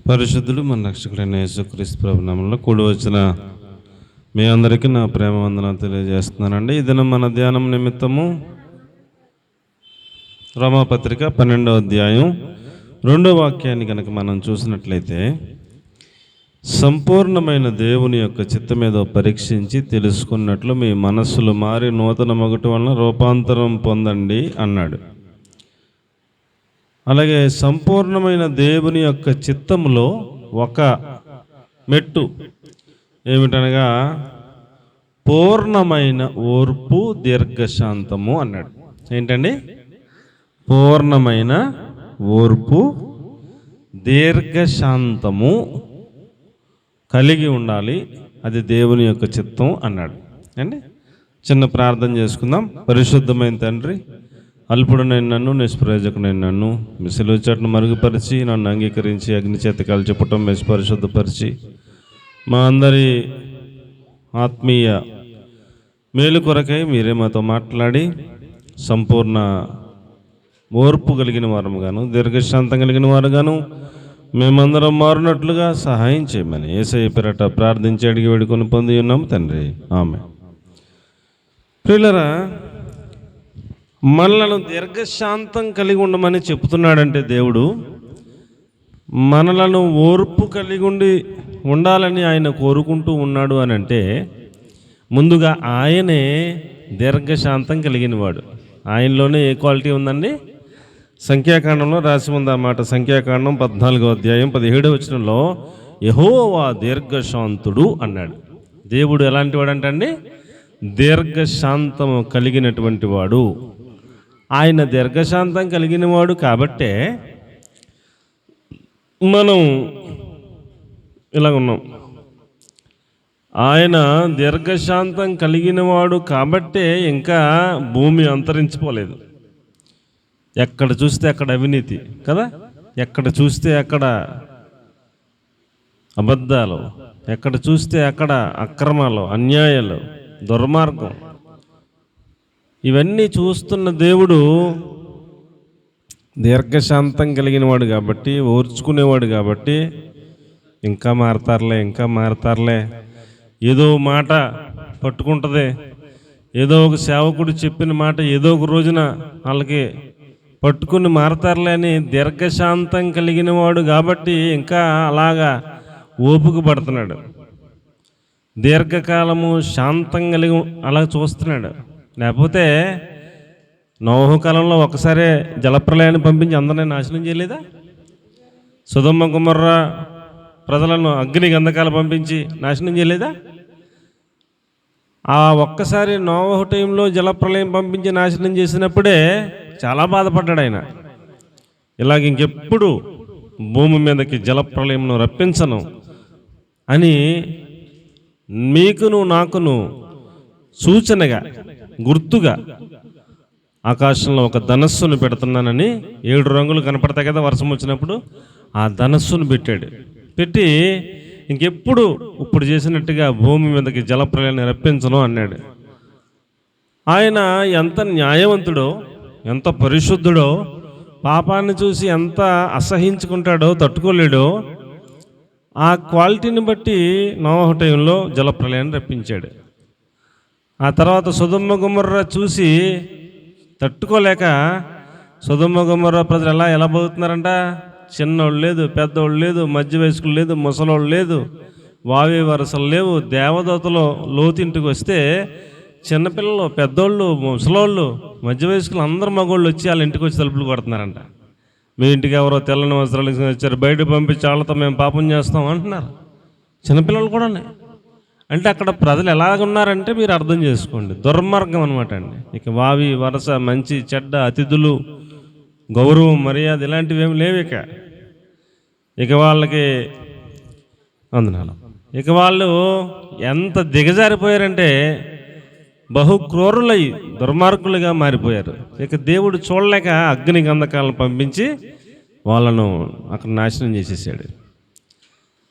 పరిశుద్ధుడు మన రక్షకుడైన యేసుక్రీస్తు ప్రభు నామములో కూడి వచ్చిన మీ అందరికీ నా ప్రేమ వందనాలు తెలియజేస్తున్నానండి. ఈ దినం మన ధ్యానం నిమిత్తము రోమాపత్రిక 12వ అధ్యాయం 2వ వాక్యాన్ని కనుక మనం చూసినట్లయితే, సంపూర్ణమైన దేవుని యొక్క చిత్తమేదో పరీక్షించి తెలుసుకున్నట్లు మీ మనస్సులు మారి నూతన మొగటి వలన రూపాంతరం పొందండి అన్నాడు. అలాగే సంపూర్ణమైన దేవుని యొక్క చిత్తములో ఒక మెట్టు ఏమిటనగా పూర్ణమైన ఓర్పు దీర్ఘశాంతము అన్నాడు. ఏంటండి? పూర్ణమైన ఓర్పు దీర్ఘశాంతము కలిగి ఉండాలి, అది దేవుని యొక్క చిత్తం అన్నాడు అండి. చిన్న ప్రార్థన చేసుకుందాం. పరిశుద్ధమైన తండ్రి, అల్పుడునైన నన్ను, నిష్ప్రయోజకుడైన నన్ను మీ సిలువ చాటును మరుగుపరిచి నన్ను అంగీకరించి అగ్ని చేత కాల్చిపుటం మెసి పరిశుద్ధపరిచి మా అందరి ఆత్మీయ మేలు కొరకై మీరే మాతో మాట్లాడి సంపూర్ణ ఓర్పు కలిగిన వారముగాను దీర్ఘశాంతం కలిగిన వారుగాను మేమందరం మారునట్లుగా సహాయం చేయమని యేసయ్య పేరట ప్రార్థించి అడిగి వేడుకొని పొంది ఉన్నాము తండ్రి, ఆమేన్. ప్రియులారా, మనలను దీర్ఘశాంతం కలిగి ఉండమని చెప్తున్నాడంటే దేవుడు మనలను ఓర్పు కలిగి ఉండాలని ఆయన కోరుకుంటూ ఉన్నాడు అని అంటే, ముందుగా ఆయనే దీర్ఘశాంతం కలిగినవాడు. ఆయనలోనే ఏ క్వాలిటీ ఉందండి? సంఖ్యాకాండంలో రాసి ఉంది ఆ మాట. సంఖ్యాకాండం 14వ అధ్యాయం 17వ వచనంలో యెహోవా దీర్ఘశాంతుడు అన్నాడు. దేవుడు ఎలాంటి వాడు అంటండి? దీర్ఘశాంతము కలిగినటువంటి వాడు. ఆయన దీర్ఘశాంతం కలిగిన వాడు కాబట్టే మనం ఇలాగ ఉన్నాం. ఆయన దీర్ఘశాంతం కలిగిన వాడు కాబట్టే ఇంకా భూమి అంతరించిపోలేదు. ఎక్కడ చూస్తే అక్కడ అవినీతి కదా, ఎక్కడ చూస్తే అక్కడ అబద్ధాలు, ఎక్కడ చూస్తే అక్కడ అక్రమాలు, అన్యాయాలు, దుర్మార్గం, ఇవన్నీ చూస్తున్న దేవుడు దీర్ఘశాంతం కలిగిన వాడు కాబట్టి, ఓర్చుకునేవాడు కాబట్టి, ఇంకా మారతారులే, ఏదో మాట పట్టుకుంటుంది, ఏదో ఒక సేవకుడు చెప్పిన మాట ఏదో ఒక రోజున వాళ్ళకి పట్టుకుని మారతారులే అని దీర్ఘశాంతం కలిగిన వాడు కాబట్టి ఇంకా అలాగా ఓపిక పడుతున్నాడు. దీర్ఘకాలము శాంతం కలిగి అలా చూస్తున్నాడు. లేకపోతే నోహు కాలంలో ఒకసారి జలప్రలయాన్ని పంపించి అందరినీ నాశనం చేయలేదా? సొదొమ గొమొర్రా ప్రజలను అగ్ని గంధకాలు పంపించి నాశనం చేయలేదా? ఆ ఒక్కసారి నోహు టైంలో జలప్రలయం పంపించి నాశనం చేసినప్పుడే చాలా బాధపడ్డాడు ఆయన. ఇలాగ ఇంకెప్పుడు భూమి మీదకి జలప్రలయంను రప్పించను అని మీకును నాకును సూచనగా, గుర్తుగా ఆకాశంలో ఒక ధనస్సును పెడుతున్నానని 7 రంగులు కనపడతాయి కదా వర్షం వచ్చినప్పుడు, ఆ ధనస్సును పెట్టి ఇంకెప్పుడు ఇప్పుడు చేసినట్టుగా భూమి మీదకి జలప్రలయాన్ని రప్పించను అన్నాడు. ఆయన ఎంత న్యాయవంతుడో, ఎంత పరిశుద్ధుడో, పాపాన్ని చూసి ఎంత అసహించుకుంటాడో, తట్టుకోలేడో, ఆ క్వాలిటీని బట్టి నోహు టైంలో జలప్రలయాన్ని రప్పించాడు. ఆ తర్వాత సొదొమ గొమొర్రా చూసి తట్టుకోలేక సొదొమ గొమొర్రా ప్రజలు ఎలా బతుకుతున్నారంట? చిన్నోళ్ళు లేదు, పెద్దోళ్ళు లేదు, మధ్య వయస్కులు లేదు, ముసలోళ్ళు లేదు, వావి వరసలు లేవు. దేవదూతలు లోతింటికి వస్తే చిన్నపిల్లలు, పెద్దోళ్ళు, ముసలోళ్ళు, మధ్య వయస్కులు అందరు మగోళ్ళు వచ్చి వాళ్ళ ఇంటికి వచ్చి తలుపులు కొడుతున్నారంట. మీ ఇంటికి ఎవరో తెల్లని వస్త్రాలు వచ్చారు, బయట పంపించి వాళ్ళతో మేము పాపం చేస్తాం అంటున్నారు. చిన్నపిల్లలు కూడా. అంటే అక్కడ ప్రజలు ఎలాగున్నారంటే మీరు అర్థం చేసుకోండి, దుర్మార్గం అనమాట అండి. ఇక వావి వరస, మంచి చెడ్డ, అతిథులు, గౌరవం, మర్యాద ఇలాంటివి ఏమి లేవు. ఇక వాళ్ళకి వందనాలు. ఇక వాళ్ళు ఎంత దిగజారిపోయారంటే బహు క్రూరులై దుర్మార్గులుగా మారిపోయారు. ఇక దేవుడు చూడలేక అగ్ని గంధకాలను పంపించి వాళ్ళను అక్కడ నాశనం చేసేసాడు.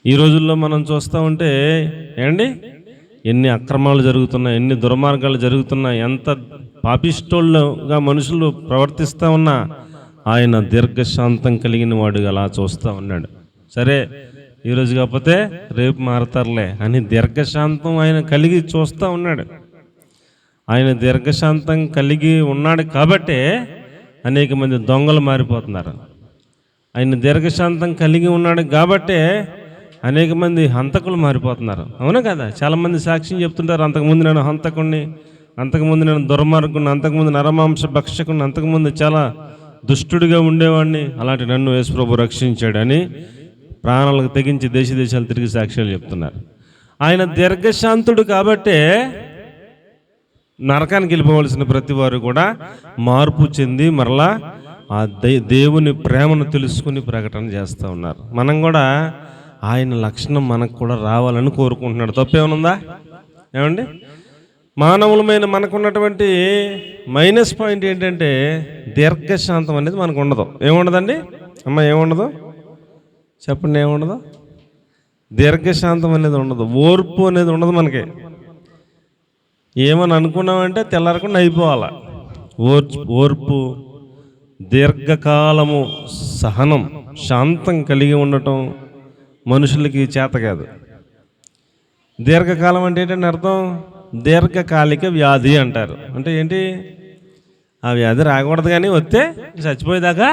ఈ రోజుల్లో మనం చూస్తూ ఉంటే ఏండి ఎన్ని అక్రమాలు జరుగుతున్నాయి, ఎన్ని దుర్మార్గాలు జరుగుతున్నాయి, ఎంత పాపిష్టోళ్ళుగా మనుషులు ప్రవర్తిస్తూ ఉన్నా ఆయన దీర్ఘశాంతం కలిగిన వాడుగా అలా చూస్తూ ఉన్నాడు. సరే ఈరోజు కాకపోతే రేపు మారతారులే అని దీర్ఘశాంతం ఆయన కలిగి చూస్తూ ఉన్నాడు. ఆయన దీర్ఘశాంతం కలిగి ఉన్నాడు కాబట్టే అనేక మంది దొంగలు మారిపోతున్నారు. ఆయన దీర్ఘశాంతం కలిగి ఉన్నాడు కాబట్టే అనేక మంది హంతకులు మారిపోతున్నారు. అవునా కదా? చాలామంది సాక్ష్యం చెప్తుంటారు, అంతకుముందు నేను హంతకుణ్ణి, అంతకుముందు నేను దుర్మార్గుణ్ణి, అంతకుముందు నరమాంస భక్షకుణ్ణి, అంతకుముందు చాలా దుష్టుడిగా ఉండేవాడిని, అలాంటి నన్ను యేసుప్రభు రక్షించాడు అని ప్రాణాలకు తెగించి దేశాలు తిరిగి సాక్ష్యాలు చెప్తున్నారు. ఆయన దీర్ఘశాంతుడు కాబట్టే నరకానికి వెళ్ళిపోవలసిన ప్రతి వారు కూడా మార్పు చెంది మరలా ఆ దేవుని ప్రేమను తెలుసుకుని ప్రకటన చేస్తూ ఉన్నారు. మనం కూడా ఆయన లక్షణం మనకు కూడా రావాలని కోరుకుంటున్నాడు. తప్పేమనుందా? ఏమండి, మానవులమైన మనకున్నటువంటి మైనస్ పాయింట్ ఏంటంటే దీర్ఘశాంతం అనేది మనకు ఉండదు. ఏముండదండి అమ్మ? ఏముండదు చెప్పండి, ఏముండదు? దీర్ఘశాంతం అనేది ఉండదు, ఓర్పు అనేది ఉండదు మనకి. ఏమని అనుకున్నామంటే తెల్లారకుండా అయిపోవాల. ఓర్పు, దీర్ఘకాలము సహనం, శాంతం కలిగి ఉండటం మనుషులకి చేత కాదు. దీర్ఘకాలం అంటే ఏంటంటే అర్థం, దీర్ఘకాలిక వ్యాధి అంటారు. అంటే ఏంటి? ఆ వ్యాధి రాకూడదు కానీ వస్తే చచ్చిపోయేదాకా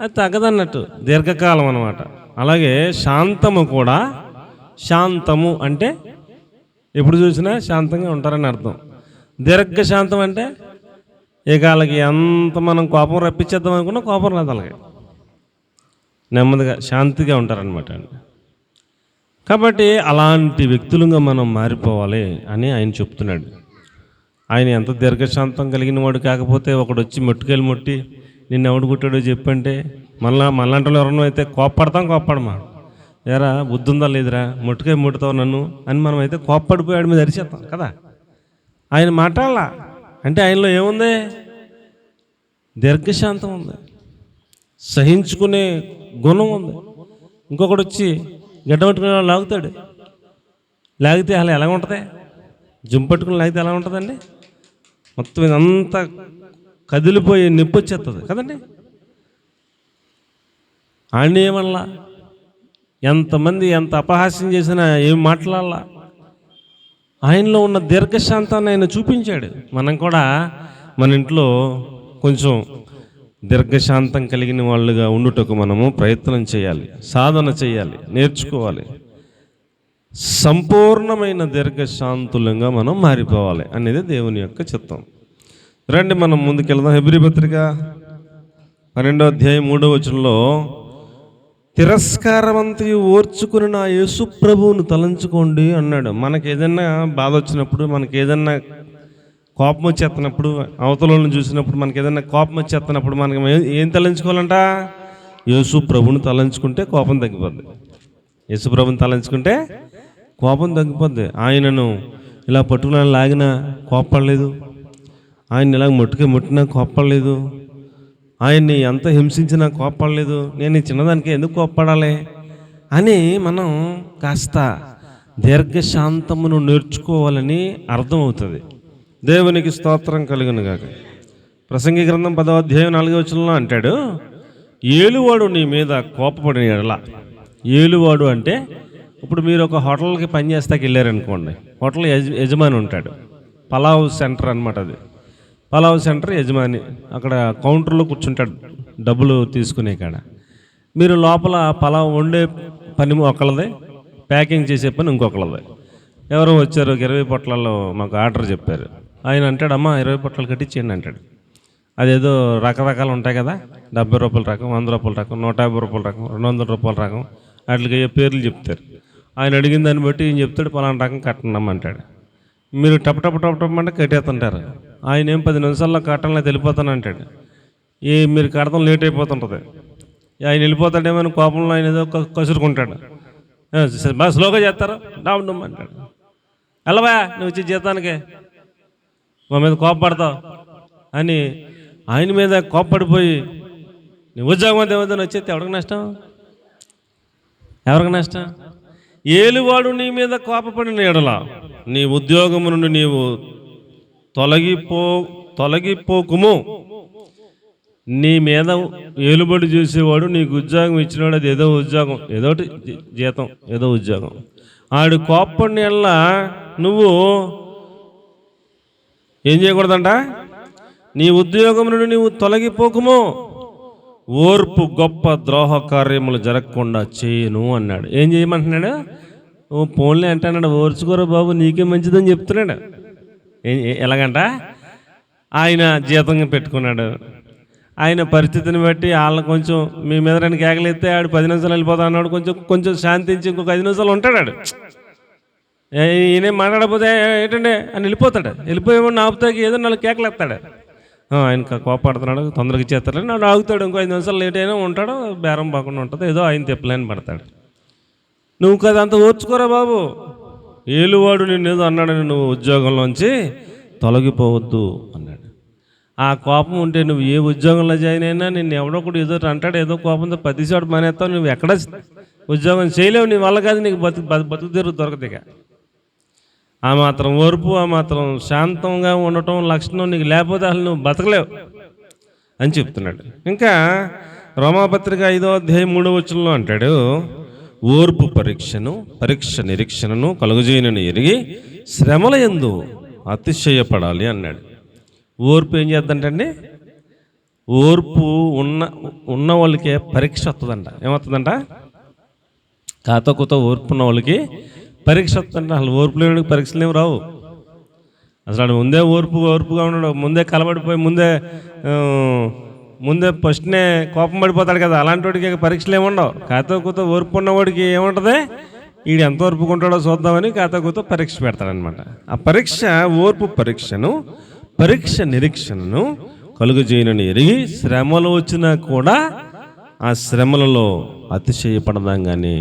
అది తగ్గదన్నట్టు దీర్ఘకాలం అన్నమాట. అలాగే శాంతము కూడా, శాంతము అంటే ఎప్పుడు చూసినా శాంతంగా ఉంటారని అర్థం. దీర్ఘశాంతం అంటే ఇక వాళ్ళకి ఎంత మనం కోపం రప్పించేద్దాం అనుకున్నా కోపం రాదు, అలాగే నెమ్మదిగా శాంతిగా ఉంటారనమాట అండి. కాబట్టి అలాంటి వ్యక్తులుగా మనం మారిపోవాలి అని ఆయన చెప్తున్నాడు. ఆయన ఎంత దీర్ఘశాంతం కలిగిన వాడు కాకపోతే ఒకడు వచ్చి ముట్టుకెళ్ళి ముట్టి నిన్ను ఎవడు కుట్టాడో చెప్పంటే మళ్ళంటే ఎవరన్నా అయితే కోప్పడమా, ఏరా బుద్ధి ఉందా లేదురా, ముట్టుతావు నన్ను అని మనం అయితే కోప్పడిపోయాడు మీద అరిచేస్తాం కదా. ఆయన మాట్లాడాల అంటే ఆయనలో ఏముంది? దీర్ఘశాంతం ఉంది, సహించుకునే గుణం ఉంది. ఇంకొకటి వచ్చి గడ్డ పట్టుకునే లాగుతాడు, లాగితే అలా ఎలా ఉంటుంది? జిమ్ పట్టుకుని లాగితే ఎలా ఉంటుందండి? మొత్తం ఇదంతా కదిలిపోయి నొప్పి వచ్చేస్తుంది కదండి. ఆయన ఏమల్లా, ఎంతమంది ఎంత అపహాస్యం చేసినా ఏం మాట్లాడాలా, ఆయనలో ఉన్న దీర్ఘశాంతాన్ని ఆయన చూపించాడు. మనం కూడా మన ఇంట్లో కొంచెం దీర్ఘశాంతం కలిగిన వాళ్ళుగా ఉండుటకు మనము ప్రయత్నం చేయాలి, సాధన చేయాలి, నేర్చుకోవాలి. సంపూర్ణమైన దీర్ఘశాంతులంగా మనం మారిపోవాలి అనేది దేవుని యొక్క చిత్తం. రండి మనం ముందుకెళ్దాం. హెబ్రీ పత్రిక 12వ అధ్యాయం 3వ వచనంలో, తిరస్కారమంతయు ఓర్చుకుని నా యేసు ప్రభువును తలంచుకోండి అన్నాడు. మనకి ఏదన్నా బాధ వచ్చినప్పుడు, మనకి ఏదన్నా కోపం వచ్చేస్తున్నప్పుడు, అవతలను చూసినప్పుడు మనకి ఏదన్నా కోపం వచ్చేస్తున్నప్పుడు మనకి ఏం తలంచుకోవాలంట? యేసు ప్రభువుని తలంచుకుంటే కోపం తగ్గిపోద్ది. యేసు ప్రభువుని తలంచుకుంటే కోపం తగ్గిపోద్ది. ఆయనను ఇలా పట్టుకుని లాగినా కోపడలేదు, ఆయన ఇలా ముట్టినా కోపడలేదు, ఆయన్ని ఎంత హింసించినా కోపడలేదు, నేను ఈ చిన్నదానికి ఎందుకు కోపడాలి అని మనం కాస్త దీర్ఘశాంతమును నేర్చుకోవాలని అర్థమవుతుంది. దేవునికి స్తోత్రం కలుగును గాక. ప్రసంగి గ్రంథం 10వ అధ్యాయం 4వ వచనంలో అంటాడు, ఏలువాడు నీ మీద కోపపడిన ఎడల. ఏలువాడు అంటే ఇప్పుడు మీరు ఒక హోటల్కి పని చేస్తాకి వెళ్ళారనుకోండి, హోటల్ యజమాని ఉంటాడు, పలావ్ సెంటర్ అనమాట అది. పలావ్ సెంటర్ యజమాని అక్కడ కౌంటర్లో కూర్చుంటాడు డబ్బులు తీసుకునే కాడ. మీరు లోపల పలావ్ వండే పని ఒకళ్ళదే, ప్యాకింగ్ చేసే పని ఇంకొకళ్ళదే. ఎవరో వచ్చారు, 20 పొట్లాల్లో మాకు ఆర్డర్ చెప్పారు. ఆయన అంటాడు, అమ్మ 20 పొట్లాలు కట్టించేయండి అంటాడు. అదేదో రకరకాలు ఉంటాయి కదా, 70 రూపాయల రకం, 100 రూపాయల రకం, 150 రూపాయల రకం, 200 రూపాయల రకం, వాటికి పేర్లు చెప్తారు. ఆయన అడిగిన దాన్ని బట్టి ఈయన చెప్తాడు, పలానా రకం కట్టండి అంటాడు. మీరు టపటపటపటమంటే కట్టేస్తుంటారు. ఆయన ఏం 10 నిమిషాల్లో కట్టంలో వెళ్ళిపోతాను అంటాడు. మీరు కడతాం లేట్ అయిపోతుంటుంది. ఆయన వెళ్ళిపోతాడేమో కోపంలో ఆయన ఏదో కసురుకుంటాడు. బాగా స్లోగా చేస్తారు, డామ్ అంటాడు. వెళ్ళవా నువ్వు వచ్చి జీతానికి, మా మీద కోపపడతావు అని ఆయన మీద కోపపడిపోయి నువ్వు ఉద్యోగం దేవతని వచ్చేస్తే ఎవరికి నష్టం? ఎవరికి నష్టం? ఏలువాడు నీ మీద కోపపడిన ఎడల నీ ఉద్యోగము నుండి నీవు తొలగిపోకుము. నీ మీద ఏలుబడి చూసేవాడు, నీకు ఉద్యోగం ఇచ్చినవాడు, అది ఏదో ఉద్యోగం, ఏదోటి జీతం, ఏదో ఉద్యోగం. ఆడు కోప్పడిని వల్ల నువ్వు ఏం చేయకూడదంట, నీ ఉద్యోగం నుండి నువ్వు తొలగిపోకుము, ఓర్పు గొప్ప ద్రోహ కార్యములు జరగకుండా చేయను అన్నాడు. ఏం చేయమంటున్నాడు? ఓ పోన్లే అంటాడు, ఓర్చుకోరా బాబు నీకే మంచిదని చెప్తున్నాడు. ఎలాగంట, ఆయన జీతంగా పెట్టుకున్నాడు, ఆయన పరిస్థితిని బట్టి వాళ్ళని కొంచెం మీ మీద రెండు కేకలేస్తే ఆడు 10 నిమిషాలు వెళ్ళిపోతా అన్నాడు, కొంచెం శాంతించి ఇంకొక 5 నిమిషాలు ఉంటాడు. ఈయన మాట్లాడకపోతే ఏంటంటే అని వెళ్ళిపోతాడు. వెళ్ళిపోయేవాడిని ఆపుతాకి ఏదో 4 కేకలు ఎత్తాడు. ఆయన కోపడుతున్నాడు, తొందరగా ఇచ్చేస్తాడు, నాడు ఆగుతాడు. ఇంకో 5 నిమిషాలు లేట్ అయినా ఉంటాడు, బేరం బాకుండా ఉంటుంది, ఏదో ఆయన తెప్పలేని పడతాడు. నువ్వు కదా అంత ఓర్చుకోరా బాబు, ఏలువాడు నిన్నేదో అన్నాడని నువ్వు ఉద్యోగంలోంచి తొలగిపోవద్దు అన్నాడు. ఆ కోపం ఉంటే నువ్వు ఏ ఉద్యోగంలో జాయిన్ అయినా నిన్ను ఎవడో కూడా ఏదో అంటాడు, ఏదో కోపంతో 10 చోట మానేస్తావు, నువ్వు ఎక్కడ ఉద్యోగం చేయలేవు, నీ వల్ల కాదు, నీకు బతుకు తెరుగు దొరకదు. ఇక ఆ మాత్రం ఓర్పు, ఆ మాత్రం శాంతంగా ఉండటం లక్షణం నీకు లేకపోతే అసలు నువ్వు బతకలేవు అని చెప్తున్నాడు. ఇంకా రోమాపత్రిక 5వ అధ్యాయం 3వ వచనంలో అంటాడు, ఓర్పు పరీక్ష నిరీక్షణను కలుగజేయనని ఎరిగి శ్రమల యందు అతిశయపడాలి అన్నాడు. ఓర్పు ఏం చేద్దంటండి, ఓర్పు ఉన్న వాళ్ళకే పరీక్ష వస్తుందంట. ఏమవుతుందంట, కాతో ఓర్పు ఉన్న వాళ్ళకి పరీక్ష వస్తుందంట. అసలు ఓర్పు లేని పరీక్షలు ఏమి రావు. అసలు ముందే ఓర్పుగా ఉన్నాడు, ముందే కలబడిపోయి ముందే ఫస్ట్నే కోపం పడిపోతాడు కదా, అలాంటి వాడికి పరీక్షలు ఏముండవు. కాతో ఓర్పు ఉన్నవాడికి ఏముంటుంది, వీడు ఎంత ఓర్పుకుంటాడో చూద్దామని కాతో పరీక్ష పెడతాడనమాట. ఆ పరీక్ష ఓర్పు పరీక్ష నిరీక్షణను కలుగజేయనని ఎరిగి శ్రమలు వచ్చినా కూడా ఆ శ్రమలలో అతిశయపడదాం కానీ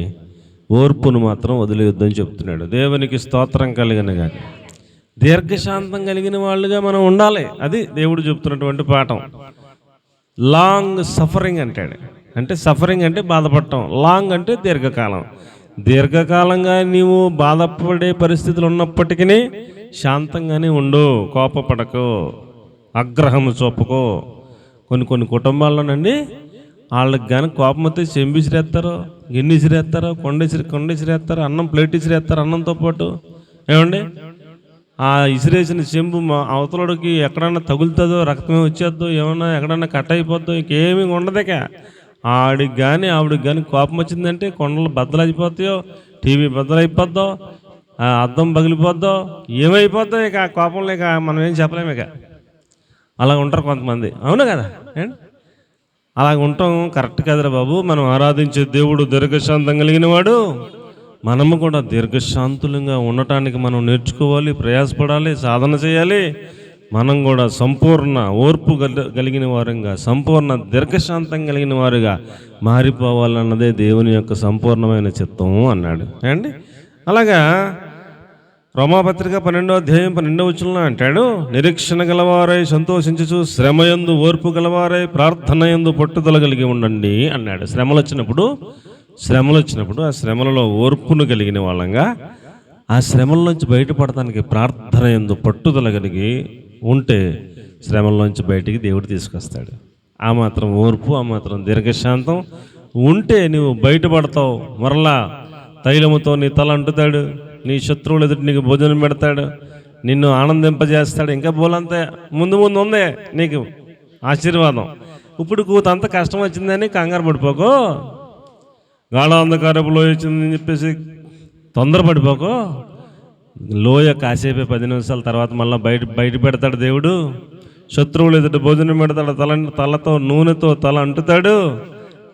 ఓర్పును మాత్రం వదిలేయొద్దని చెప్తున్నాడు. దేవునికి స్తోత్రం కలిగిన కానీ దీర్ఘశాంతం కలిగిన వాళ్ళుగా మనం ఉండాలి. అది దేవుడు చెప్తున్నటువంటి పాఠం. లాంగ్ సఫరింగ్ అంటాడు. అంటే సఫరింగ్ అంటే బాధపడటం, లాంగ్ అంటే దీర్ఘకాలంగా నీవు బాధపడే పరిస్థితులు ఉన్నప్పటికీ శాంతంగానే ఉండు, కోపపడకు, ఆగ్రహము చూపకో. కొన్ని కుటుంబాల్లోనండి వాళ్ళకి కానీ కోపం వస్తే చెంబి ఇసిరేస్తారు, గిన్నె ఇసిరేస్తారు, కొండ ఇసిరేస్తారు, అన్నం ప్లేట్ ఇసిరేస్తారు అన్నంతో పాటు. ఏమండి, ఆ ఇసిరేసిన చెంబు అవతలడికి ఎక్కడన్నా తగులుతుందో, రక్తమే వచ్చేద్దో, ఏమన్నా ఎక్కడన్నా కట్ అయిపోద్దో, ఇంకేమీ ఉండదుక. ఆడికి కానీ ఆవిడికి కానీ కోపం వచ్చిందంటే కొండలు బద్దలైపోతాయో, టీవీ బద్దలైపోద్దో, అద్దం పగిలిపోద్దో, ఏమైపోద్దో. ఇక ఆ కోపంలో ఇక మనం ఏం చెప్పలేము. ఇక అలా ఉంటారు కొంతమంది. అవును కదా, అలాగ ఉంటాం కరెక్ట్ కదరా బాబు. మనం ఆరాధించే దేవుడు దీర్ఘశాంతం కలిగిన వాడు. మనము కూడా దీర్ఘశాంతులంగా ఉండటానికి మనం నేర్చుకోవాలి, ప్రయాసపడాలి, సాధన చేయాలి. మనం కూడా సంపూర్ణ ఓర్పు కలిగిన వారుగా, సంపూర్ణ దీర్ఘశాంతం కలిగిన వారుగా మారిపోవాలన్నదే దేవుని యొక్క సంపూర్ణమైన చిత్తం అన్నాడు అండి. అలాగా రోమాపత్రిక 12వ అధ్యాయం 12వ వచనంలో అంటాడు, నిరీక్షణ గలవారై సంతోషించుచు శ్రమయందు ఓర్పు గలవారై ప్రార్థనయందు పట్టుదల కలిగి ఉండండి అన్నాడు. శ్రమలు వచ్చినప్పుడు ఆ శ్రమలలో ఓర్పును కలిగిన వాళ్ళంగా, ఆ శ్రమల నుంచి బయటపడటానికి ప్రార్థనయందు పట్టుదల కలిగి ఉంటే శ్రమల నుంచి బయటికి దేవుడు తీసుకొస్తాడు. ఆ మాత్రం ఓర్పు, ఆ మాత్రం దీర్ఘశాంతం ఉంటే నువ్వు బయటపడతావు. మరలా తైలముతో నీ తల అంటుతాడు, నీ శత్రువులు ఎదుటి నీకు భోజనం పెడతాడు, నిన్ను ఆనందింపజేస్తాడు. ఇంకా బోలంతా ముందు ఉందే నీకు ఆశీర్వాదం. ఇప్పుడు కూతంత కష్టం వచ్చిందని కంగారు పడిపోకో, గాఢ అంధకారపు లోయ వచ్చిందని చెప్పేసి తొందరపడిపోకో. లోయ కాసేపే 10 నిమిషాల తర్వాత మళ్ళీ బయట పెడతాడు దేవుడు. శత్రువులు ఎదుటి భోజనం పెడతాడు, తలతో నూనెతో తల అంటుతాడు,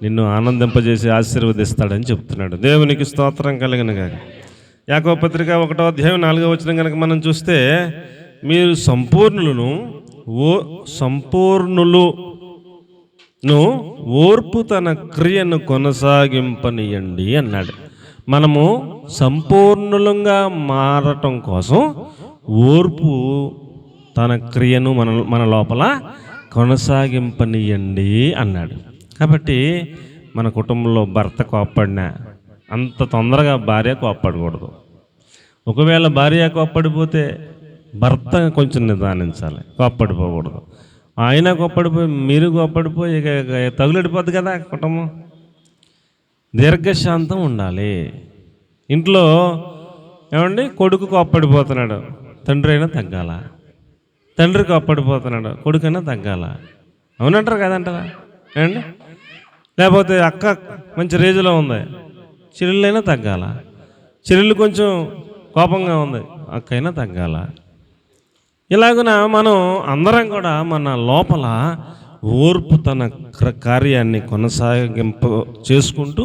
నిన్ను ఆనందింపజేసి ఆశీర్వదిస్తాడని చెప్తున్నాడు. దేవునికి స్తోత్రం కలిగిన గాక. యాకోబు పత్రిక 1వ అధ్యాయం 4వ వచనం కనుక మనం చూస్తే, మీరు సంపూర్ణులను ఓర్పు తన క్రియను కొనసాగింపనియండి అన్నాడు. మనము సంపూర్ణులంగా మారటం కోసం ఓర్పు తన క్రియను మన లోపల కొనసాగింపనియండి అన్నాడు. కాబట్టి మన కుటుంబంలో భర్త కోప్పడినా అంత తొందరగా భార్య కోప్పడకూడదు. ఒకవేళ భార్య కోప్పడిపోతే భర్త కొంచెం నిదానించాలి, కోప్పడిపోకూడదు. ఆయన గొప్పడిపోయి మీరు గొప్పడిపోయి ఇక తగులడిపోద్ది కదా కుటుంబం. దీర్ఘశాంతం ఉండాలి ఇంట్లో. ఏమండి, కొడుకు కోప్పడిపోతున్నాడు, తండ్రి అయినా తగ్గాల. తండ్రి కోప్పడిపోతున్నాడు, కొడుకైనా తగ్గాల. అవునంటారు కదంటారా ఏమండి? లేకపోతే అక్క మంచి రేజులో ఉంది, చెల్లెళ్ళైనా తగ్గాల. చెల్లెళ్ళు కొంచెం కోపంగా ఉంది, అక్క అయినా తగ్గాల. ఇలాగున మనం అందరం కూడా మన లోపల ఓర్పు తన కార్యాన్ని కొనసాగింపు చేసుకుంటూ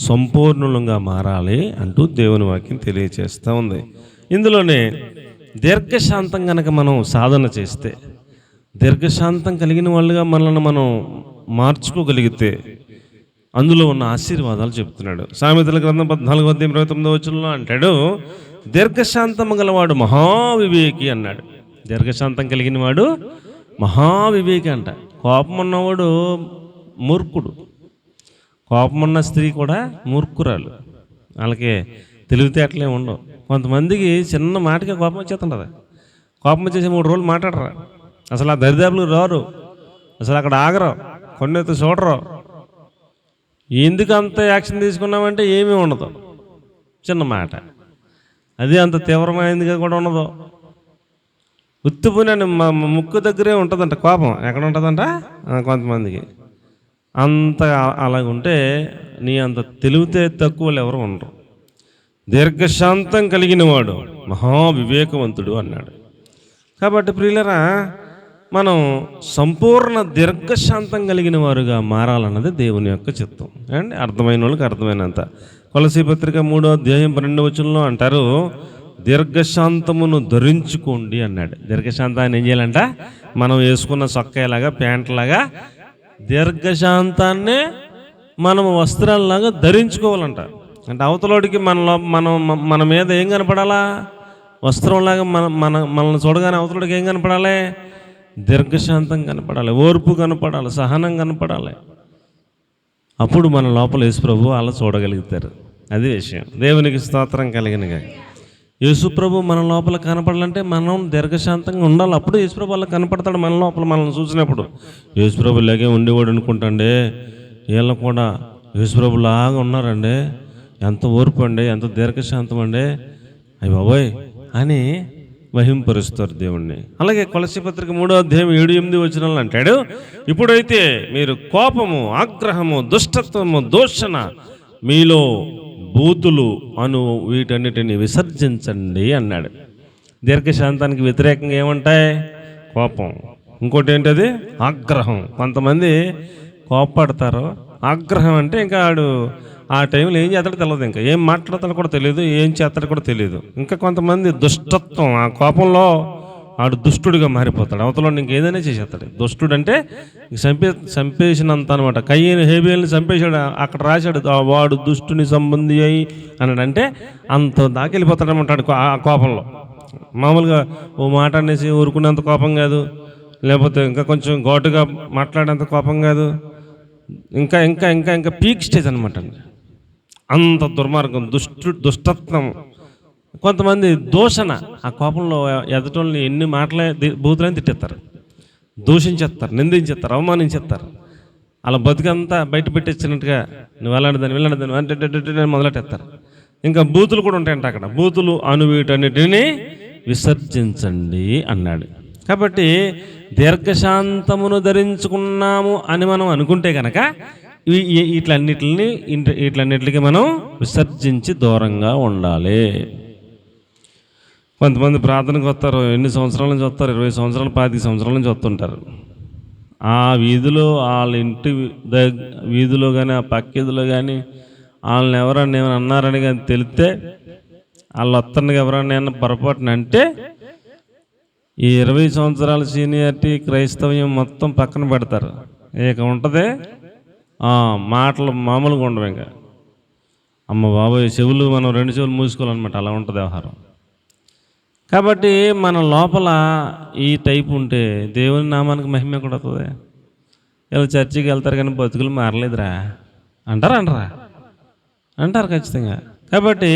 సంపూర్ణంగా మారాలి అంటూ దేవుని వాక్యం తెలియచేస్తూ ఉంది. ఇందులోనే దీర్ఘశాంతం కనుక మనం సాధన చేస్తే, దీర్ఘశాంతం కలిగిన వాళ్ళుగా మనల్ని మనం మార్చుకోగలిగితే అందులో ఉన్న ఆశీర్వాదాలు చెప్తున్నాడు. సామెతల గ్రంథం 14:29 అంటాడు, దీర్ఘశాంతం గలవాడు మహావివేకి అన్నాడు. దీర్ఘశాంతం కలిగిన వాడు మహావివేకి అంట. కోపం ఉన్నవాడు మూర్ఖుడు, కోపం ఉన్న స్త్రీ కూడా మూర్ఖురాలు. వాళ్ళకి తెలివితేటలే ఉండవు. కొంతమందికి చిన్న మాటకే కోపం వచ్చేస్తుంటుంది. కోపం వచ్చేసి 3 రోజులు మాట్లాడరా, అసలు ఆ దరిదాపులు రారు, అసలు అక్కడ ఆగరు, కొన్నెత్తి చూడరు. ఎందుకు అంత యాక్షన్ తీసుకున్నామంటే ఏమీ ఉండదు, చిన్న మాట. అది అంత తీవ్రమైనదిగా కూడా ఉండదు. ఉత్తుపోయిన ముక్కు దగ్గరే ఉంటుందంట కోపం. ఎక్కడ ఉంటుందంట కొంతమందికి. అంత అలాగుంటే నీ అంత తెలివితే తక్కువలు ఎవరు ఉండరు. దీర్ఘశాంతం కలిగిన వాడు మహావివేకవంతుడు అన్నాడు. కాబట్టి ప్రియులరా, మనం సంపూర్ణ దీర్ఘశాంతం కలిగిన వారుగా మారాలన్నది దేవుని యొక్క చిత్తం. అండ్ అర్థమైన వాళ్ళకి అర్థమైనంత. కొలసీ పత్రిక 3:12 అంటారు, దీర్ఘశాంతమును ధరించుకోండి అన్నాడు. దీర్ఘశాంతాన్ని ఏం చేయాలంట? మనం వేసుకున్న సొక్కాయలాగా ప్యాంట్లాగా దీర్ఘశాంతాన్ని మనం వస్త్రాలలాగా ధరించుకోవాలంట. అంటే అవతలోడికి మన మీద ఏం కనపడాలా? వస్త్రంలాగా మనల్ని చూడగానే అవతలోడికి ఏం కనపడాలి? దీర్ఘశాంతం కనపడాలి, ఓర్పు కనపడాలి, సహనం కనపడాలి. అప్పుడు మన లోపల యేసుప్రభు అలా చూడగలుగుతారు. అది విషయం. దేవునికి స్తోత్రం కలిగినగా. యేసుప్రభు మన లోపల కనపడాలంటే మనం దీర్ఘశాంతంగా ఉండాలి. అప్పుడు యేసుప్రభు అలా కనపడతాడు మన లోపల. మనల్ని చూసినప్పుడు యేసుప్రభు లాగే ఉండేవాడు అనుకుంటాండే, వీళ్ళు కూడా యేసుప్రభు లాగా ఉన్నారండి, ఎంత ఓర్పు అండి, ఎంత దీర్ఘశాంతం అండి, అయ్య బాబోయ్ అని మహింపరుస్తారు దేవుణ్ణి. అలాగే కొలసీ పత్రిక 3:7-8 అంటాడు, ఇప్పుడైతే మీరు కోపము, ఆగ్రహము, దుష్టత్వము, దూషణ, మీలో బూతులు అను వీటన్నిటిని విసర్జించండి అన్నాడు. దీర్ఘశాంతానికి వ్యతిరేకంగా ఏమంటాయి? కోపం. ఇంకోటి ఏంటది? ఆగ్రహం. కొంతమంది కోపపడతారు. ఆగ్రహం అంటే ఇంకా ఆడు ఆ టైంలో ఏం చేస్తాడో తెలియదు, ఇంకా ఏం మాట్లాడతాడో కూడా తెలియదు, ఏం చేస్తాడో కూడా తెలియదు. ఇంకా కొంతమంది దుష్టత్వం, ఆ కోపంలో ఆడు దుష్టుడిగా మారిపోతాడు. అవతల ఇంకేదైనా చేసేస్తాడు. దుష్టుడు అంటే చంపేసినంత అనమాట. కయ్యని హేబేల్ని చంపేశాడు, అక్కడ రాశాడు వాడు దుష్టుని సంబంధి అయి అన్నాడు. అంటే అంత దాకెళ్ళిపోతాడు అనమాట ఆ కోపంలో. మామూలుగా ఓ మాట అనేసి ఊరుకునేంత కోపం కాదు, లేకపోతే ఇంకా కొంచెం ఘాటుగా మాట్లాడేంత కోపం కాదు, ఇంకా ఇంకా ఇంకా ఇంకా పీక్ స్టేజ్ అనమాట. అంత దుర్మార్గం, దుష్టత్వం. కొంతమంది దూషణ, ఆ కోపంలో ఎదటోళ్ళని ఎన్ని మాటలే బూతులని తిట్టేస్తారు, దూషించేస్తారు, నిందించేస్తారు, అవమానించేస్తారు. అలా బతుకంతా బయట పెట్టించినట్టుగా నువ్వు వెళ్ళండి అంటే మొదలెట్టేస్తారు. ఇంకా బూతులు కూడా ఉంటాయంట అక్కడ. బూతులు అను వీటన్నిటిని విసర్జించండి అన్నాడు. కాబట్టి దీర్ఘశాంతమును ధరించుకున్నాము అని మనం అనుకుంటే కనుక వీటన్నిటికి మనం విసర్జించి దూరంగా ఉండాలి. కొంతమంది ప్రార్థనకు వస్తారు, ఎన్ని సంవత్సరాల నుంచి వస్తారు? 20 సంవత్సరాలు, 25 సంవత్సరాల నుంచి వస్తుంటారు. ఆ వీధిలో, వాళ్ళ ఇంటి వీధిలో కానీ, ఆ పక్క వీధిలో కానీ వాళ్ళని ఎవరన్నా ఏమైనా అన్నారని కానీ తెలిస్తే, వాళ్ళు వస్తానికి ఎవరన్నా పొరపాటున అంటే ఈ 20 సంవత్సరాల సీనియారిటీ క్రైస్తవ్యం మొత్తం పక్కన పెడతారు. ఇక ఉంటుంది మాటలు మామూలుగా ఉండవు. ఇంకా అమ్మ బాబోయ్, చెవులు మనం 2 చెవులు మూసుకోవాలన్నమాట. అలా ఉంటుంది వ్యవహారం. కాబట్టి మన లోపల ఈ టైపు ఉంటే దేవుని నామానికి మహిమ కూడా వస్తుంది. ఇలా చర్చికి వెళ్తారు కానీ బతుకులు మారలేదురా అంటారు ఖచ్చితంగా. కాబట్టి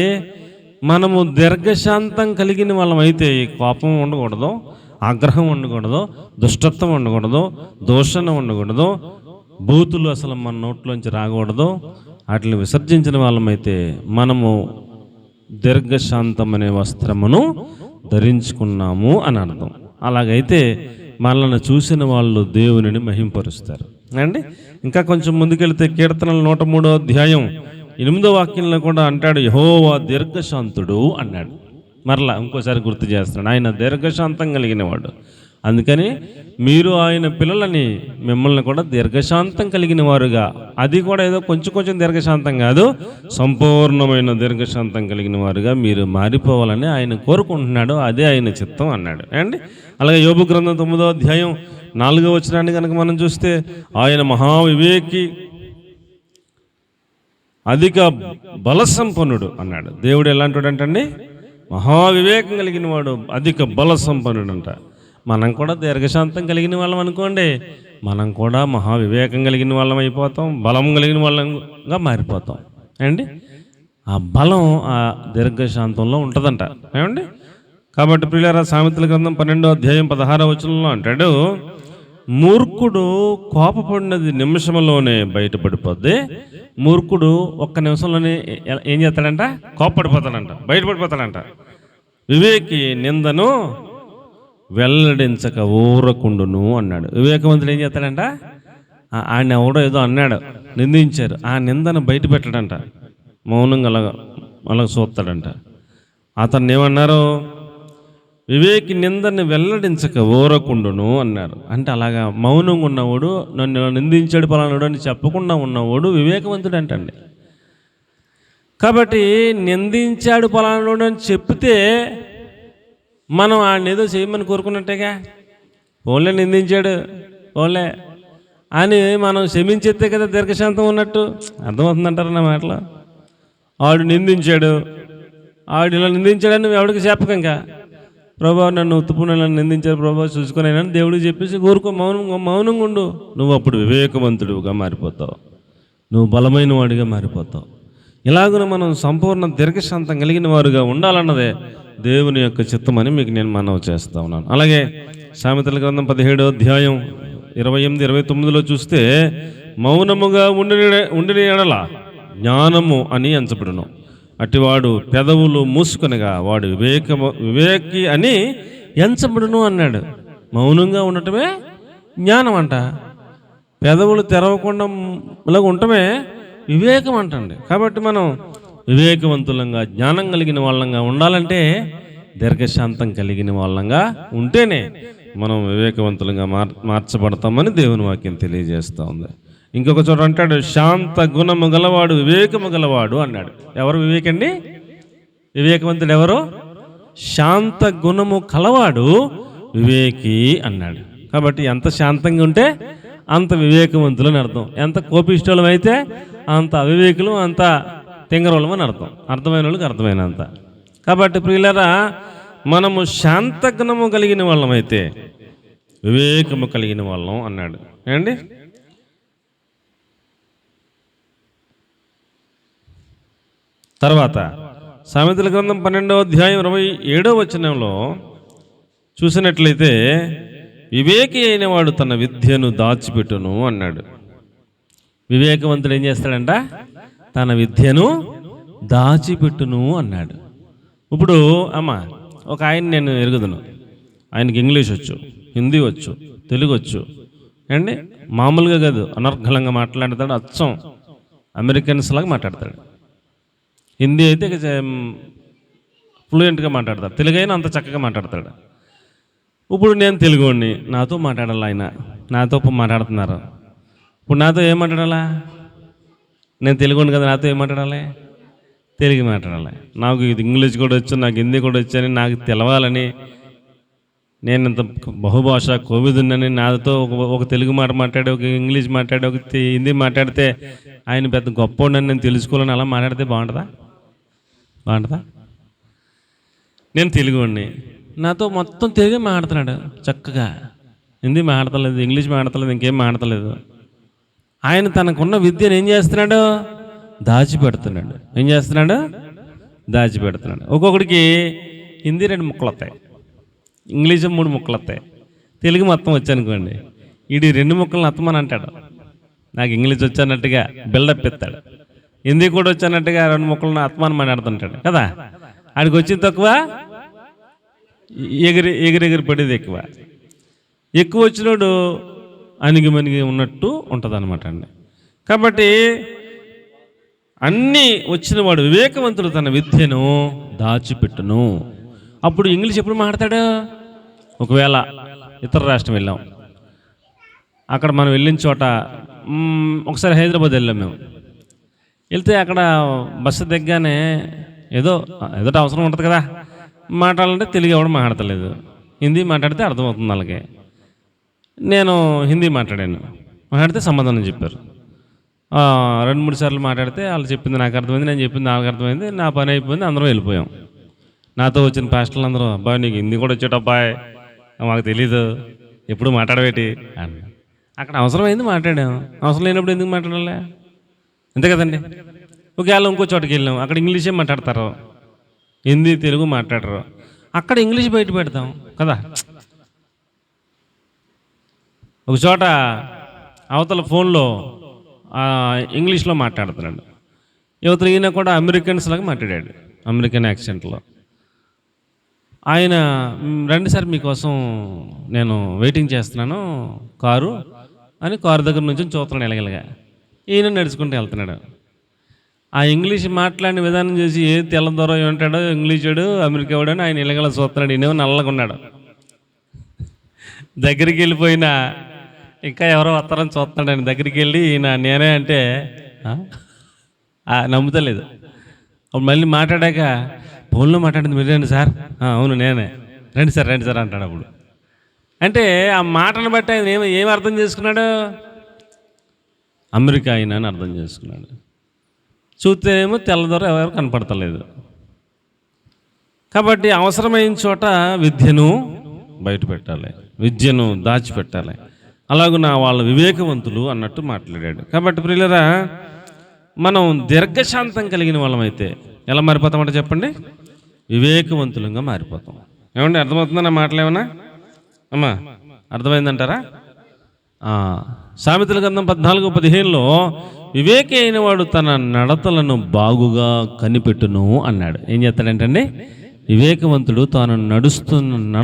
మనము దీర్ఘశాంతం కలిగిన వాళ్ళం అయితే ఈ కోపం ఉండకూడదు, ఆగ్రహం ఉండకూడదు, దుష్టత్వం ఉండకూడదు, దూషణ ఉండకూడదు, బూతులు అసలు మన నోట్లోంచి రాకూడదు. వాటిని విసర్జించిన వాళ్ళమైతే మనము దీర్ఘశాంతం అనే వస్త్రమును ధరించుకున్నాము అని అర్థం. అలాగైతే మనల్ని చూసిన వాళ్ళు దేవునిని మహింపరుస్తారు అండి. ఇంకా కొంచెం ముందుకెళ్తే కీర్తనల 103వ అధ్యాయం 8వ వాక్యంలో కూడా అంటాడు, యెహోవా దీర్ఘశాంతుడు అన్నాడు. మరలా ఇంకోసారి గుర్తు చేస్తున్నాడు, ఆయన దీర్ఘశాంతం కలిగిన వాడు. అందుకని మీరు ఆయన పిల్లలని, మిమ్మల్ని కూడా దీర్ఘశాంతం కలిగిన వారుగా, అది కూడా ఏదో కొంచెం కొంచెం దీర్ఘశాంతం కాదు, సంపూర్ణమైన దీర్ఘశాంతం కలిగిన వారుగా మీరు మారిపోవాలని ఆయన కోరుకుంటున్నాడు. అదే ఆయన చిత్తం అన్నాడు అండి. అలాగే యోబు గ్రంథం 9వ అధ్యాయం 4వ వచనాన్ని కనుక మనం చూస్తే, ఆయన మహావివేకి, అధిక బలసంపన్నుడు అన్నాడు. దేవుడు ఎలాంటి అంటండి? మహావివేకం కలిగిన వాడు, అధిక బలసంపన్నుడు అంట. మనం కూడా దీర్ఘశాంతం కలిగిన వాళ్ళం అనుకోండి, మనం కూడా మహావివేకం కలిగిన వాళ్ళం అయిపోతాం, బలం కలిగిన వాళ్ళంగా మారిపోతాం ఏమండి. ఆ బలం ఆ దీర్ఘశాంతంలో ఉంటుందంట ఏమండి. కాబట్టి ప్రియులారా, సామెతల గ్రంథం 12వ అధ్యాయం 16వ వచనంలో అంటాడు, మూర్ఖుడు కోపపడినది నిమిషంలోనే బయటపడిపోద్ది. మూర్ఖుడు ఒక్క నిమిషంలోనే ఏం చేస్తాడంట? కోపపడిపోతాడంట, బయటపడిపోతాడంట. వివేకి నిందను వెల్లడించక ఊరకుండును అన్నాడు. వివేకవంతుడు ఏం చేస్తాడంట? ఆయన ఎవడో ఏదో అన్నాడు, నిందించారు, ఆ నిందను బయట పెట్టడంట, మౌనంగా అలాగ చూస్తాడంట. అతన్ని ఏమన్నారు? వివేకి నిందని వెల్లడించక ఊరకుండును అన్నారు. అంటే అలాగా మౌనంగా ఉన్నవాడు, నన్ను నిందించాడు పలానాడు అని చెప్పకుండా ఉన్నవాడు వివేకవంతుడు అంటండి. కాబట్టి నిందించాడు పలానాడు అని చెప్తే మనం ఆయన ఏదో చేయమని కోరుకున్నట్టేగా. ఓన్లే నిందించాడు ఓన్లే అని మనం క్షమించేస్తే కదా దీర్ఘశాంతం ఉన్నట్టు. అర్థమవుతుందంటారు నా మాటలో. ఆడు నిందించాడు, ఆడు ఇలా నిందించాడని నువ్వు ఎవరికి చెప్పక, ఇంకా ప్రభా నన్ను ఉత్తుపు నన్ను నిందించారు ప్రభా చూసుకున్నాను దేవుడికి చెప్పేసి కోరుకో, మౌనంగా ఉండు. నువ్వు అప్పుడు వివేకవంతుడిగా మారిపోతావు, నువ్వు బలమైన వాడిగా మారిపోతావు. ఇలాగను మనం సంపూర్ణ దీర్ఘశాంతం కలిగిన వారుగా ఉండాలన్నదే దేవుని యొక్క చిత్తమని మీకు నేను మనవి చేస్తా ఉన్నాను. అలాగే సామెతల గ్రంథం 17వ అధ్యాయం 28, 29లో చూస్తే, మౌనముగా ఉండిన ఎడల జ్ఞానము అని ఎంచబడును, అటివాడు పెదవులు మూసుకొనగా వాడు వివేకి అని ఎంచబడును అన్నాడు. మౌనంగా ఉండటమే జ్ఞానం అంట, పెదవులు తెరవకుండా ఇలాగ ఉండటమే వివేకం అంటండి. కాబట్టి మనం వివేకవంతులంగా, జ్ఞానం కలిగిన వాళ్ళంగా ఉండాలంటే దీర్ఘశాంతం కలిగిన వాళ్ళంగా ఉంటేనే మనం వివేకవంతులంగా మార్చబడతామని దేవుని వాక్యం తెలియజేస్తూ ఉంది. ఇంకొక చోట అంటాడు, శాంత గుణము గలవాడు వివేకము గలవాడు అన్నాడు. ఎవరు వివేకండి? వివేకవంతుడు ఎవరు? శాంత గుణము కలవాడు వివేకి అన్నాడు. కాబట్టి ఎంత శాంతంగా ఉంటే అంత వివేకవంతులు అని అర్థం. ఎంత కోపిష్టలం అయితే అంత అవివేకులు, అంత తెంగరోళం అని అర్థం. అర్థమైన వాళ్ళకి అర్థమైనంత. కాబట్టి ప్రియులారా, మనము శాంత గుణము కలిగిన వాళ్ళం అయితే వివేకము కలిగిన వాళ్ళం అన్నాడు ఏమండి. తర్వాత సామెతల గ్రంథం 12వ అధ్యాయం 27వ వచనంలో చూసినట్లయితే, వివేకి అయిన వాడు తన విద్యను దాచిపెట్టును అన్నాడు. వివేకవంతుడు ఏం చేస్తాడంట? తన విద్యను దాచిపెట్టును అన్నాడు. ఇప్పుడు అమ్మ ఒక ఆయన నేను ఎరుగుదును, ఆయనకి ఇంగ్లీష్ వచ్చు, హిందీ వచ్చు, తెలుగు వచ్చు అండి. మామూలుగా కాదు, అనర్గళంగా మాట్లాడతాడు, అచ్చం అమెరికన్స్ లాగా మాట్లాడతాడు. హిందీ అయితే ఫ్లూయెంట్గా మాట్లాడతాడు, తెలుగు అయినా అంత చక్కగా మాట్లాడతాడు. ఇప్పుడు నేను తెలుగుని, నాతో మాట్లాడాలి, ఆయన నాతో మాట్లాడుతున్నారు. ఇప్పుడు నాతో ఏం మాట్లాడాలా? నేను తెలుగుని కదా, నాతో ఏం మాట్లాడాలి? తెలుగు మాట్లాడాలి. నాకు ఇది ఇంగ్లీష్ కూడా వచ్చు, నాకు హిందీ కూడా వచ్చని నాకు తెలవాలని, నేను ఇంత బహుభాష కోవిదున్నని నాతో ఒక తెలుగు మాట మాట్లాడి, ఒక ఇంగ్లీష్ మాట్లాడి, ఒక హిందీ మాట్లాడితే ఆయన పెద్ద గొప్ప ఉండని నేను తెలుసుకోవాలని అలా మాట్లాడితే బాగుంటుందా? నేను తెలుగుని, నాతో మొత్తం తెలుగే మాట్లాడుతున్నాడు చక్కగా, హిందీ మాట్లాడతలేదు, ఇంగ్లీష్ మాట్లాడతలేదు, ఇంకేం మాట్లాడతలేదు. ఆయన తనకున్న విద్యను ఏం చేస్తున్నాడు? దాచిపెడుతున్నాడు. ఏం చేస్తున్నాడు? దాచిపెడుతున్నాడు. ఒక్కొక్కడికి హిందీ 2 ముక్కలు వస్తాయి, ఇంగ్లీష్ 3 ముక్కలు వస్తాయి, తెలుగు మొత్తం వచ్చనుకోండి, వీడి 2 ముక్కలను అత్తమని అంటాడు. నాకు ఇంగ్లీష్ వచ్చానట్టుగా బిల్డప్ ఇస్తాడు, హిందీ కూడా వచ్చానట్టుగా 2 ముక్కలను అత్తమానం మాట్లాడుతుంటాడు కదా. ఆడికి వచ్చింది తక్కువ, ఎగిరి పడేది ఎక్కువ. ఎక్కువ వచ్చినోడు అణిగి ఉన్నట్టు ఉంటుంది అనమాట అండి. కాబట్టి అన్నీ వచ్చిన వాడు వివేకవంతుడు తన విద్యను దాచిపెట్టును. అప్పుడు ఇంగ్లీష్ ఎప్పుడు మాట్లాడతాడు? ఒకవేళ ఇతర రాష్ట్రం వెళ్ళాం, అక్కడ మనం వెళ్ళిన చోట ఒకసారి హైదరాబాద్ వెళ్ళాం మేము. వెళ్తే అక్కడ బస్సు దిగ్గానే ఏదో అవసరం ఉంటుంది కదా, మాట్లాడాలంటే తెలుగు ఎవడు మాట్లాడతలేదు, హిందీ మాట్లాడితే అర్థమవుతుంది వాళ్ళకి. నేను హిందీ మాట్లాడితే సమాధానం చెప్పారు. 2-3 సార్లు మాట్లాడితే వాళ్ళు చెప్పింది నాకు అర్థమైంది, నేను చెప్పింది నాకు అర్థమైంది, నా పని అయిపోయింది, అందరం వెళ్ళిపోయాం. నాతో వచ్చిన పాస్టర్లు అందరూ, అబ్బాయి నీకు హిందీ కూడా వచ్చేటబ్బాయ్, మాకు తెలీదు, ఎప్పుడు మాట్లాడబెట్టి అన్న. అక్కడ అవసరమైంది మాట్లాడాం, అవసరం లేనప్పుడు ఎందుకు మాట్లాడాలి? అంతే కదండి. ఒకవేళ ఇంకో చోటకి వెళ్ళాం, అక్కడ ఇంగ్లీషే మాట్లాడతారు, హిందీ తెలుగు మాట్లాడరు, అక్కడ ఇంగ్లీష్ బయట పెడతాం కదా. ఒక చోట అవతల ఫోన్లో ఇంగ్లీష్లో మాట్లాడుతున్నాడు, యువతలు ఈయన కూడా అమెరికన్స్ లాగా మాట్లాడాడు, అమెరికన్ యాక్సెంట్లో. ఆయన రండి సార్ మీకోసం నేను వెయిటింగ్ చేస్తున్నాను కారు అని కారు దగ్గర నుంచి చూస్తున్నాడు ఎలగలగా. ఈయన నడుచుకుంటూ వెళ్తున్నాడు. ఆ ఇంగ్లీష్ మాట్లాడిన విధానం చేసి ఏ తెల్లదొర ఏమంటాడో ఇంగ్లీషుడు అమెరికా వాడు అని ఆయన ఇలగల చూస్తున్నాడు. ఈయనేమో నల్లగా ఉన్నాడు. దగ్గరికి వెళ్ళిపోయినా ఇంకా ఎవరో వస్తారని చూస్తున్నాడు. ఆయన దగ్గరికి వెళ్ళి ఈయన నేనే అంటే నమ్ముతలేదు. అప్పుడు మళ్ళీ మాట్లాడాక ఫోన్లో మాట్లాడింది మీరేంటి సార్? అవును నేనే, రండి సార్ అంటాడు. అప్పుడు అంటే ఆ మాటను బట్టి ఆయన ఏం అర్థం చేసుకున్నాడు? అమెరికా అయినా అని అర్థం చేసుకున్నాడు. చూస్తేనేమో తెల్లదొర ఎవరు కనపడతలేదు. కాబట్టి అవసరమైన చోట విద్యను బయట పెట్టాలి, విద్యను దాచిపెట్టాలి. అలాగున వాళ్ళ వివేకవంతులు అన్నట్టు మాట్లాడాడు. కాబట్టి ప్రియులరా, మనం దీర్ఘశాంతం కలిగిన వాళ్ళమైతే ఎలా మారిపోతామంటే చెప్పండి, వివేకవంతులంగా మారిపోతాం. ఏమండి అర్థమవుతుందా నా మాటలు? ఏమన్నా అమ్మా అర్థమైందంటారా? సామెతల గ్రంథం 14:15లో వివేకి అయిన వాడు తన నడతలను బాగుగా కనిపెట్టును అన్నాడు. ఏం చేస్తాడంటండి? వివేకవంతుడు తాను నడుస్తున్న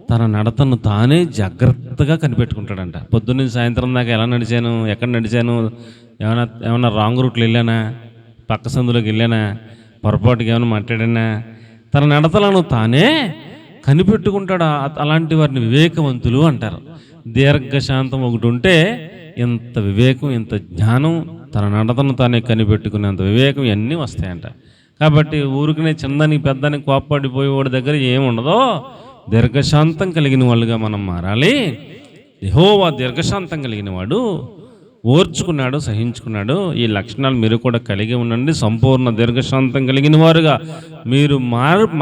తన నడతను తానే జాగ్రత్తగా కనిపెట్టుకుంటాడంట. పొద్దున్న సాయంత్రం దాకా ఎలా నడిచాను, ఎక్కడ నడిచాను, ఏమైనా రాంగ్ రూట్లో వెళ్ళానా, పక్క సందులోకి వెళ్ళానా, పొరపాటుగా ఏమైనా మాట్లాడానా, తన నడతలను తానే కనిపెట్టుకుంటాడు. అలాంటి వారిని వివేకవంతులు అంటారు. దీర్ఘశాంతం ఒకటి ఉంటే ఇంత వివేకం, ఇంత జ్ఞానం, తన నడతను తానే కనిపెట్టుకునేంత వివేకం ఇవన్నీ వస్తాయంట. కాబట్టి ఊరికనే చిన్నదానికి పెద్దానికి కోప్పడిపోయి వాడి దగ్గర ఏముండదో దీర్ఘశాంతం కలిగిన వాళ్ళుగా మనం మారాలి. యెహోవా దీర్ఘశాంతం కలిగిన వాడు, ఓర్చుకున్నాడు, సహించుకున్నాడు. ఈ లక్షణాలు మీరు కూడా కలిగి ఉండండి. సంపూర్ణ దీర్ఘశాంతం కలిగిన వారుగా మీరు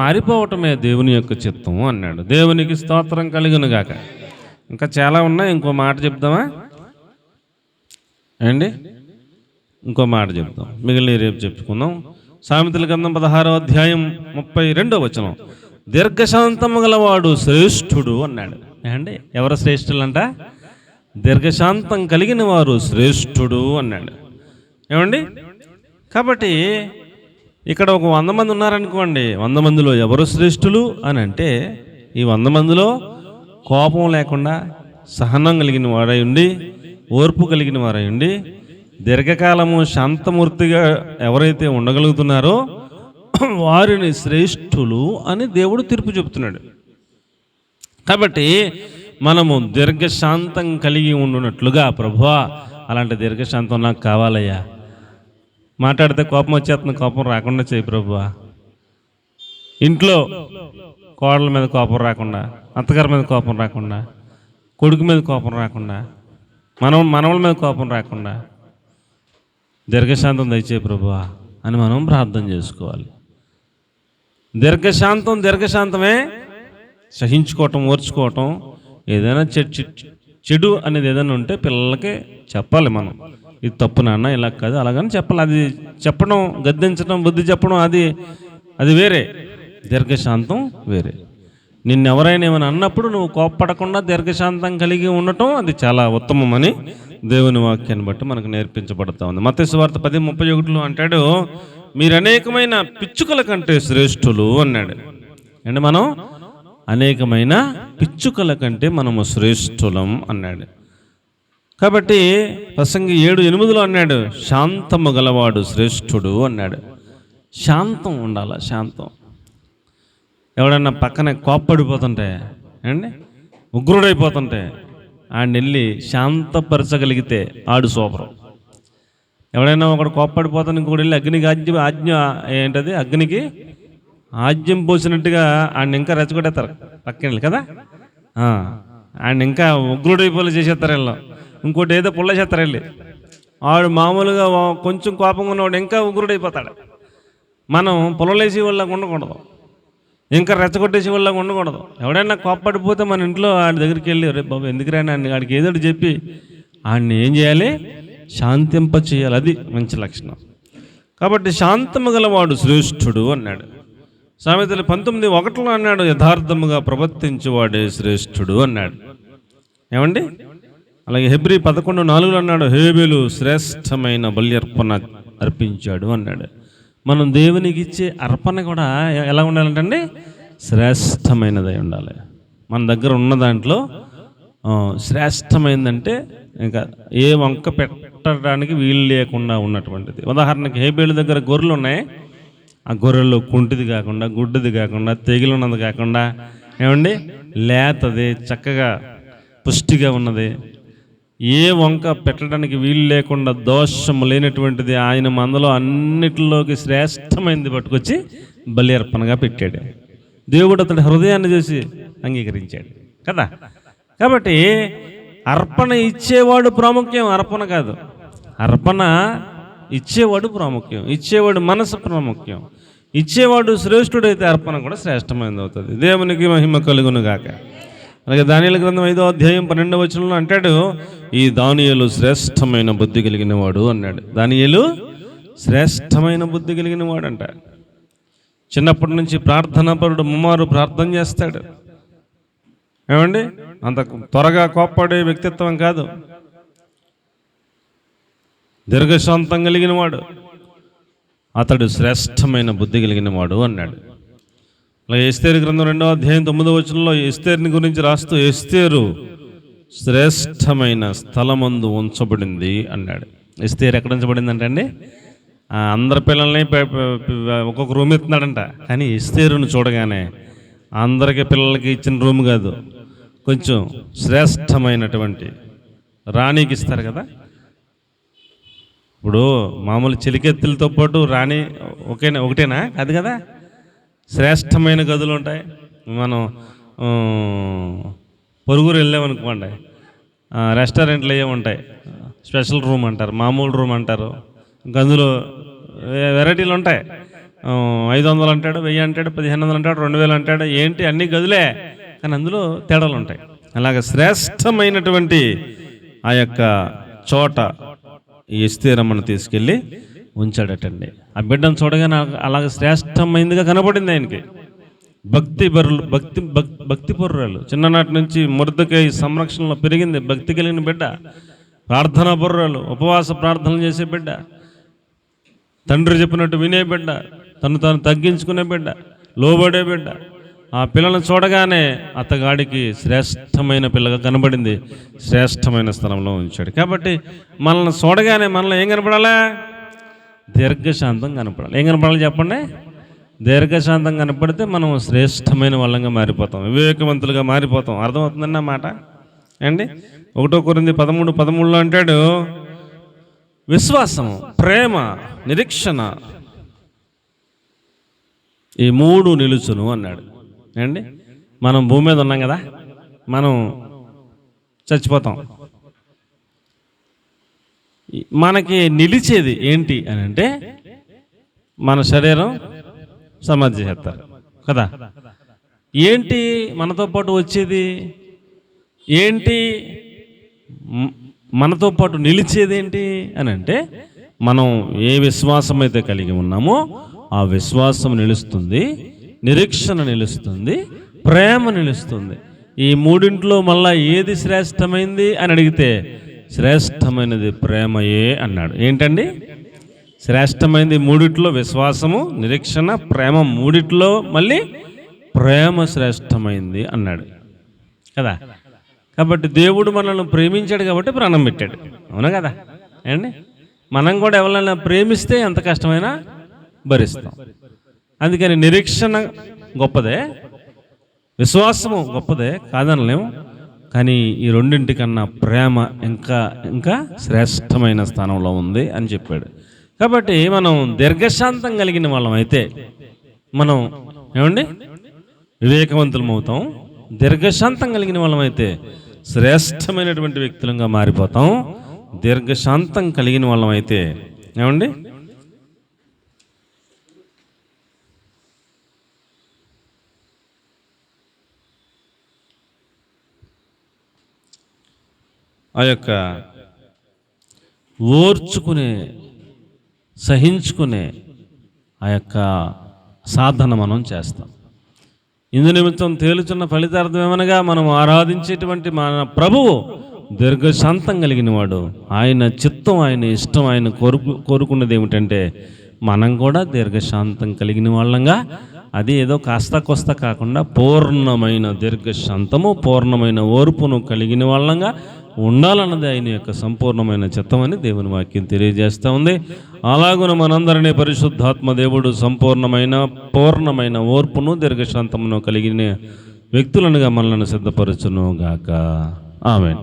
మారిపోవటమే దేవుని యొక్క చిత్తం అన్నాడు. దేవునికి స్తోత్రం కలుగును గాక. ఇంకా చాలా ఉన్నాయి, ఇంకో మాట చెప్దామా అండి? ఇంకో మాట చెప్దాం, మిగిలిన రేపు చెప్పుకుందాం. సామెతల గ్రంథం 16:32 దీర్ఘశాంతము గలవాడు శ్రేష్ఠుడు అన్నాడు. ఏమండి ఎవరు శ్రేష్ఠులంట? దీర్ఘశాంతం కలిగిన వారు శ్రేష్ఠుడు అన్నాడు. ఏమండి? కాబట్టి ఇక్కడ ఒక 100 మంది ఉన్నారనుకోండి, 100 మందిలో ఎవరు శ్రేష్ఠులు అని అంటే, ఈ 100 మందిలో కోపం లేకుండా సహనం కలిగిన వారై ఉండి, ఓర్పు కలిగిన వారై ఉండి, దీర్ఘకాలము శాంతమూర్తిగా ఎవరైతే ఉండగలుగుతున్నారో వారిని శ్రేష్ఠులు అని దేవుడు తీర్పు చెబుతున్నాడు. కాబట్టి మనము దీర్ఘశాంతం కలిగి ఉండునట్లుగా, ప్రభువా అలాంటి దీర్ఘశాంతం నాకు కావాలయ్యా, మాట్లాడితే కోపం వచ్చేస్తుంది, కోపం రాకుండా చేయి ప్రభువా, ఇంట్లో కోడల మీద కోపం రాకుండా, అత్తగారి మీద కోపం రాకుండా, కొడుకు మీద కోపం రాకుండా, మనవల మీద కోపం రాకుండా దీర్ఘశాంతం దయచేయి ప్రభువా అని మనం ప్రార్థన చేసుకోవాలి. దీర్ఘశాంతమే సహించుకోవటం, ఓర్చుకోవటం. ఏదైనా చెడు అనేది ఏదైనా ఉంటే పిల్లలకి చెప్పాలి మనం, ఇది తప్పు నాన్న, ఇలా కాదు అలాగని చెప్పాలి. అది చెప్పడం, గద్దించడం, బుద్ధి చెప్పడం అది వేరే, దీర్ఘశాంతం వేరే. నిన్నెవరైనా ఏమైనా అన్నప్పుడు నువ్వు కోప్పడకుండా దీర్ఘశాంతం కలిగి ఉండటం అది చాలా ఉత్తమమని దేవుని వాక్యాన్ని బట్టి మనకు నేర్పించబడతా ఉంది. మత్తయి సువార్త 10:31 అంటాడు, మీరు అనేకమైన పిచ్చుకల కంటే శ్రేష్ఠులు అన్నాడు. అంటే మనం అనేకమైన పిచ్చుకల కంటే మనము శ్రేష్ఠులం అన్నాడు. కాబట్టి ప్రసంగి 7:8 అన్నాడు, శాంతము గలవాడు శ్రేష్ఠుడు అన్నాడు. శాంతం ఉండాలి, శాంతం. ఎవడన్నా పక్కన కోప్పడిపోతుంటే అండి, ఉగ్రుడైపోతుంటే ఆడిని వెళ్ళి శాంతపరచగలిగితే ఆడు సూపరం. ఎవడైనా ఒకడు కోప్పడిపోతాను ఇంకొకటి వెళ్ళి అగ్నికి అగ్నికి ఆజ్యం పోసినట్టుగా ఆయన ఇంకా రెచ్చగొట్టేస్తారు పక్కన వెళ్ళి కదా. ఆయన ఇంకా ఉగ్రుడైపోలే చేసేస్తారు వీళ్ళు. ఇంకోటి ఏదో పుల్ల చేస్తారు వెళ్ళి. ఆడు మామూలుగా కొంచెం కోపంగా ఉన్నవాడు ఇంకా ఉగ్రుడైపోతాడు. మనం పొలలేసి వాళ్ళకి ఉండకూడదు, ఇంకా రెచ్చగొట్టేసి వాళ్ళకి ఉండకూడదు. ఎవడైనా కోప్పడిపోతే మన ఇంట్లో ఆడి దగ్గరికి వెళ్ళి, రే బాబు ఎందుకు రాని ఆడికి ఏదో చెప్పి ఆడిని ఏం చేయాలి, శాంతింప చేయాలి. అది మంచి లక్షణం. కాబట్టి శాంతము గలవాడు శ్రేష్ఠుడు అన్నాడు. సామెతలు 19:1 అన్నాడు, యథార్థముగా ప్రవర్తించేవాడే శ్రేష్ఠుడు అన్నాడు. ఏమండి? అలాగే హెబ్రీ 11:4 అన్నాడు, హేబెలు శ్రేష్టమైన బల్యర్పణ అర్పించాడు అన్నాడు. మనం దేవునికి ఇచ్చే అర్పణ కూడా ఎలా ఉండాలంటే శ్రేష్టమైనదై ఉండాలి. మన దగ్గర ఉన్న దాంట్లో శ్రేష్టమైందంటే ఇంకా ఏ వంక పెట్టడానికి వీలు లేకుండా ఉన్నటువంటిది. ఉదాహరణకి హేబేలు దగ్గర గొర్రెలు ఉన్నాయి. ఆ గొర్రెలు కుంటిది కాకుండా, గుడ్డిది కాకుండా, తెగిలున్నది కాకుండా, ఏమండి లేతది, చక్కగా పుష్టిగా ఉన్నది, ఏ వంక పెట్టడానికి వీలు లేకుండా దోషము లేనటువంటిది ఆయన మందలో అన్నిటిలోకి శ్రేష్టమైనది పట్టుకొచ్చి బలి అర్పణగా పెట్టాడు. దేవుడు అతడి హృదయాన్ని చూసి అంగీకరించాడు కదా. కాబట్టి అర్పణ ఇచ్చేవాడు ప్రాముఖ్యం, అర్పణ కాదు. అర్పణ ఇచ్చేవాడు ప్రాముఖ్యం, ఇచ్చేవాడు మనసు ప్రాముఖ్యం. ఇచ్చేవాడు శ్రేష్ఠుడైతే అర్పణ కూడా శ్రేష్టమైనది అవుతుంది. దేవునికి మహిమ కలుగును గాక. అలాగే దానియేలు గ్రంథం 5వ అధ్యాయం 12వ వచనంలో అంటాడు, ఈ దానియేలు శ్రేష్టమైన బుద్ధి కలిగిన వాడు అన్నాడు. దానియేలు శ్రేష్టమైన బుద్ధి కలిగిన వాడు అంట. చిన్నప్పటి నుంచి ప్రార్థనాపరుడు, ముమ్మారు ప్రార్థన చేస్తాడు. ఏమండి? అంత త్వరగా కోప్పడే వ్యక్తిత్వం కాదు, దీర్ఘశాంతం కలిగిన వాడు. అతడు శ్రేష్టమైన బుద్ధి కలిగిన వాడు అన్నాడు. అలాగే ఎస్తేరు గ్రంథం 2వ అధ్యాయం 9వ వచనంలో ఎస్తేరుని గురించి రాస్తూ, ఎస్తేరు శ్రేష్టమైన స్థలమందు ఉంచబడింది అన్నాడు. ఎస్తేరు ఎక్కడ ఉంచబడింది అంటే అండి, అందరి పిల్లల్ని ఒక్కొక్క రూమ్ ఇస్తున్నాడంట. కానీ ఎస్తేరును చూడగానే అందరికి పిల్లలకి ఇచ్చిన రూమ్ కాదు, కొంచెం శ్రేష్టమైనటువంటి రాణికి ఇస్తారు కదా. ఇప్పుడు మామూలు చిలికెత్తులతో పాటు రాణి ఒకటేనా? అది కదా, శ్రేష్టమైన గదులు ఉంటాయి. మనం పొరుగురు వెళ్ళామనుకోండి, రెస్టారెంట్లు అయ్యే ఉంటాయి, స్పెషల్ రూమ్ అంటారు, మామూలు రూమ్ అంటారు. గదులు వెరైటీలు ఉంటాయి. 500 అంటాడు, 1000 అంటాడు, 1500 అంటాడు, 2000 అంటాడు. ఏంటి అన్ని గదులే, కానీ అందులో తేడాలు ఉంటాయి. అలాగ శ్రేష్టమైనటువంటి ఆ యొక్క చోట ఈ ఎస్తేరమ్మను తీసుకెళ్ళి ఉంచాడటండి. ఆ బిడ్డను చూడగానే అలాగ శ్రేష్టమైనదిగా కనబడింది ఆయనకి. భక్తి పరురాలు, చిన్ననాటి నుంచి మొర్దెకై సంరక్షణలో పెరిగింది. భక్తి కలిగిన బిడ్డ, ప్రార్థనా పరురాలు, ఉపవాస ప్రార్థనలు చేసే బిడ్డ, తండ్రి చెప్పినట్టు వినే బిడ్డ, తను తాను తగ్గించుకునే బిడ్డ, లోబడే బిడ్డ. ఆ పిల్లలను చూడగానే అతగాడికి శ్రేష్టమైన పిల్లగా కనబడింది, శ్రేష్టమైన స్థలంలో ఉంచాడు. కాబట్టి మనల్ని చూడగానే మనలో ఏం కనపడాలా? దీర్ఘశాంతం కనపడాలి. ఏం కనపడాలి చెప్పండి? దీర్ఘశాంతం కనపడితే మనం శ్రేష్టమైన వాళ్ళంగా మారిపోతాం, వివేకవంతులుగా మారిపోతాం. అర్థమవుతుందండి ఆ మాట అండి. 1 కొరింథీ 13:13 అంటాడు, విశ్వాసం, ప్రేమ, నిరీక్షణ ఈ 3 నిలుచును అన్నాడు. అండి, మనం భూమి మీద ఉన్నాం కదా, మనం చచ్చిపోతాం. మనకి నిలిచేది ఏంటి అని అంటే మన శరీరం సమాధి చేస్తారు కదా. ఏంటి మనతో పాటు వచ్చేది? ఏంటి మనతో పాటు నిలిచేది ఏంటి అని అంటే, మనం ఏ విశ్వాసం అయితే కలిగి ఉన్నామో ఆ విశ్వాసం నిలుస్తుంది, నిరీక్షణ నిలుస్తుంది, ప్రేమ నిలుస్తుంది. ఈ మూడింట్లో మళ్ళా ఏది శ్రేష్టమైంది అని అడిగితే శ్రేష్టమైనది ప్రేమయే అన్నాడు. ఏంటండి శ్రేష్టమైనది? మూడిట్లో విశ్వాసము, నిరీక్షణ, ప్రేమ. మూడిట్లో మళ్ళీ ప్రేమ శ్రేష్టమైంది అన్నాడు కదా. కాబట్టి దేవుడు మనల్ని ప్రేమించాడు కాబట్టి ప్రాణం పెట్టాడు. అవునా కదా అండి? మనం కూడా ఎవరైనా ప్రేమిస్తే ఎంత కష్టమైనా భరిస్తాం. అందుకని నిరీక్షణ గొప్పదే, విశ్వాసము గొప్పదే, కాదనలేము. కానీ ఈ రెండింటికన్నా ప్రేమ ఇంకా ఇంకా శ్రేష్టమైన స్థానంలో ఉంది అని చెప్పాడు. కాబట్టి మనం దీర్ఘశాంతం కలిగిన వాళ్ళం అయితే మనం ఏమండి వివేకవంతులం అవుతాం. దీర్ఘశాంతం కలిగిన వాళ్ళం అయితే శ్రేష్టమైనటువంటి వ్యక్తులంగా మారిపోతాం. దీర్ఘశాంతం కలిగిన వాళ్ళం అయితే ఏమండి ఆ యొక్క ఓర్చుకునే, సహించుకునే ఆ యొక్క సాధన మనం చేస్తాం. ఇందు నిమిత్తం తేలుచున్న ఫలితార్థం ఏమనగా మనం ఆరాధించేటువంటి మన ప్రభువు దీర్ఘశాంతం కలిగిన వాడు. ఆయన చిత్తం, ఆయన ఇష్టం, ఆయన కోరుకున్నది ఏమిటంటే మనం కూడా దీర్ఘశాంతం కలిగిన వాళ్ళంగా, అది ఏదో కాస్త కొస్త కాకుండా పూర్ణమైన దీర్ఘశాంతము, పూర్ణమైన ఓర్పును కలిగిన వాళ్ళంగా ఉండాలన్నది ఆయన యొక్క సంపూర్ణమైన చిత్తమని దేవుని వాక్యం తెలియజేస్తూ ఉంది. అలాగున మనందరినీ పరిశుద్ధాత్మ దేవుడు సంపూర్ణమైన పూర్ణమైన ఓర్పును దీర్ఘశాంతమును కలిగిన వ్యక్తులనుగా మనల్ని సిద్ధపరచును గాక. ఆమేన్.